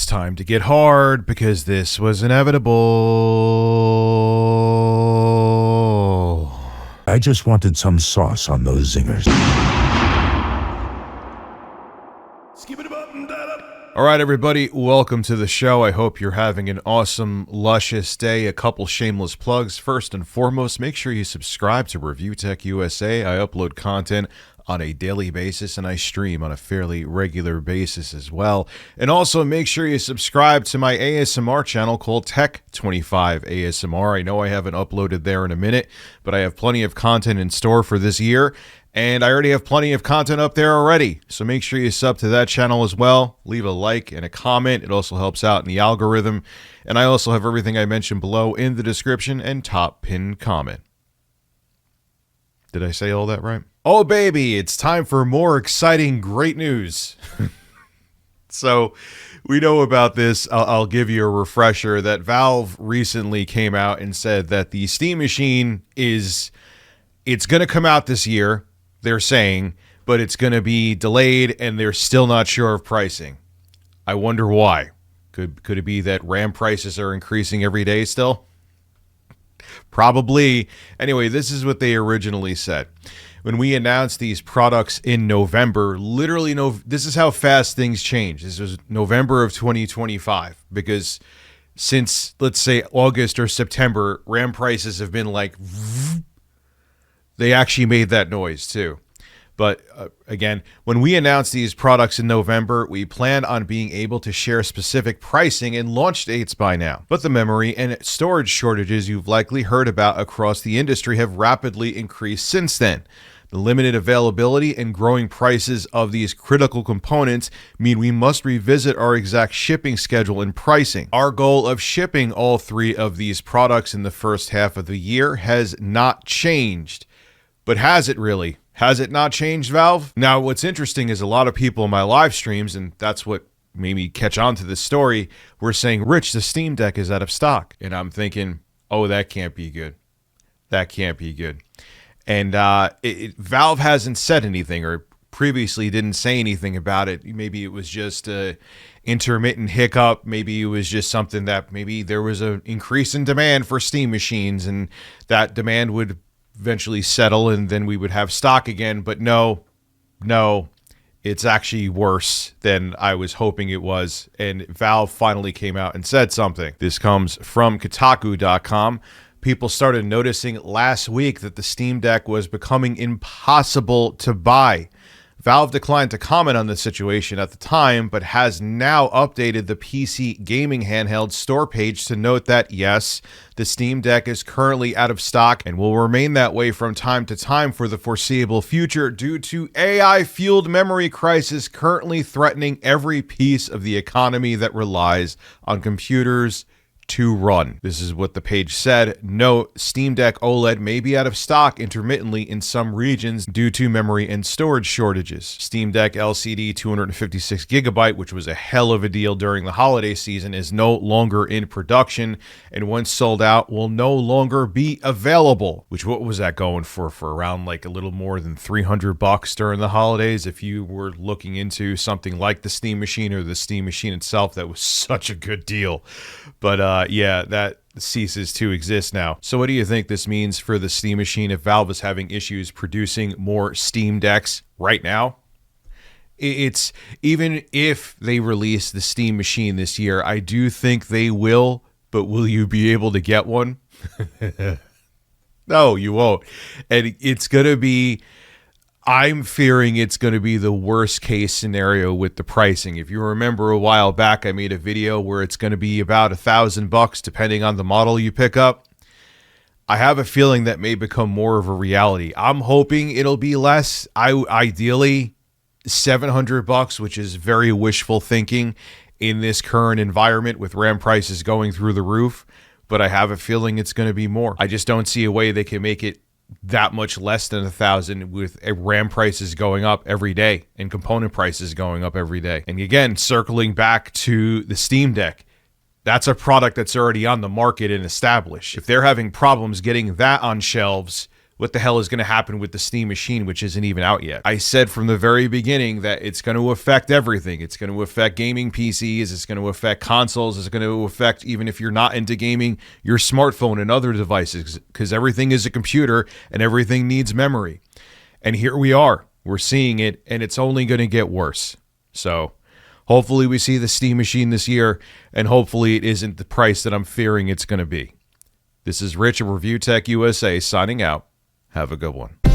time to get hard because this was inevitable. I just wanted some sauce on those zingers. All right, everybody, welcome to the show. I hope you're having an awesome, luscious day. A couple shameless plugs. First and foremost, make sure you subscribe to reviewtechusa. I upload content on a daily basis, and I stream on a fairly regular basis as well. And also make sure you subscribe to my ASMR channel called Tech25 ASMR. I know I haven't uploaded there in a minute, but I have plenty of content in store for this year. And I already have plenty of content up there already. So make sure you sub to that channel as well. Leave a like and a comment. It also helps out in the algorithm. And I also have everything I mentioned below in the description and top pinned comment. Did I say all that right? Oh, baby, it's time for more exciting, great news. So we know about this. I'll give you a refresher that Valve recently came out and said that the Steam Machine it's going to come out this year. They're saying, but it's going to be delayed and they're still not sure of pricing. I wonder why. Could it be that RAM prices are increasing every day still? Probably. Anyway, this is what they originally said. When we announced these products in November, literally, this is how fast things change. This was November of 2025, because since, let's say, August or September, RAM prices have been like... They actually made that noise too. But again, when we announced these products in November, we planned on being able to share specific pricing and launch dates by now. But the memory and storage shortages you've likely heard about across the industry have rapidly increased since then. The limited availability and growing prices of these critical components mean we must revisit our exact shipping schedule and pricing. Our goal of shipping all three of these products in the first half of the year has not changed. But has it really? Has it not changed, Valve? Now, what's interesting is a lot of people in my live streams, and that's what made me catch on to this story, were saying, Rich, the Steam Deck is out of stock. And I'm thinking, oh, that can't be good. That can't be good. And Valve hasn't said anything, or previously didn't say anything about it. Maybe it was just a intermittent hiccup. Maybe it was just something that maybe there was an increase in demand for Steam machines, and that demand would eventually settle and then we would have stock again. But no, it's actually worse than I was hoping it was. And Valve finally came out and said something. This comes from Kotaku.com. People started noticing last week that the Steam Deck was becoming impossible to buy. Valve declined to comment on the situation at the time, but has now updated the PC gaming handheld store page to note that, yes, the Steam Deck is currently out of stock and will remain that way from time to time for the foreseeable future due to AI-fueled memory crisis currently threatening every piece of the economy that relies on computers to run. This is what the page said. Note, Steam Deck OLED may be out of stock intermittently in some regions due to memory and storage shortages. Steam Deck LCD 256GB, which was a hell of a deal during the holiday season, is no longer in production, and once sold out, will no longer be available. Which, what was that going for around like a little more than $300 during the holidays? If you were looking into something like the Steam Machine or the Steam Machine itself, that was such a good deal. But yeah, that ceases to exist now. So what do you think this means for the Steam Machine if Valve is having issues producing more Steam Decks right now? It's even if they release the Steam Machine this year, I do think they will, but will you be able to get one? No, you won't. And it's going to be... I'm fearing it's going to be the worst case scenario with the pricing. If you remember a while back, I made a video where it's going to be about $1,000 depending on the model you pick up. I have a feeling that may become more of a reality. I'm hoping it'll be less. Ideally, $700, which is very wishful thinking in this current environment with RAM prices going through the roof. But I have a feeling it's going to be more. I just don't see a way they can make it that much less than $1,000 with RAM prices going up every day and component prices going up every day. And again, circling back to the Steam Deck, that's a product that's already on the market and established. If they're having problems getting that on shelves what the hell is going to happen with the Steam Machine, which isn't even out yet. I said from the very beginning that it's going to affect everything. It's going to affect gaming PCs. It's going to affect consoles. It's going to affect, even if you're not into gaming, your smartphone and other devices, because everything is a computer and everything needs memory. And here we are. We're seeing it, and it's only going to get worse. So hopefully we see the Steam Machine this year, and hopefully it isn't the price that I'm fearing it's going to be. This is Rich of Review Tech USA signing out. Have a good one.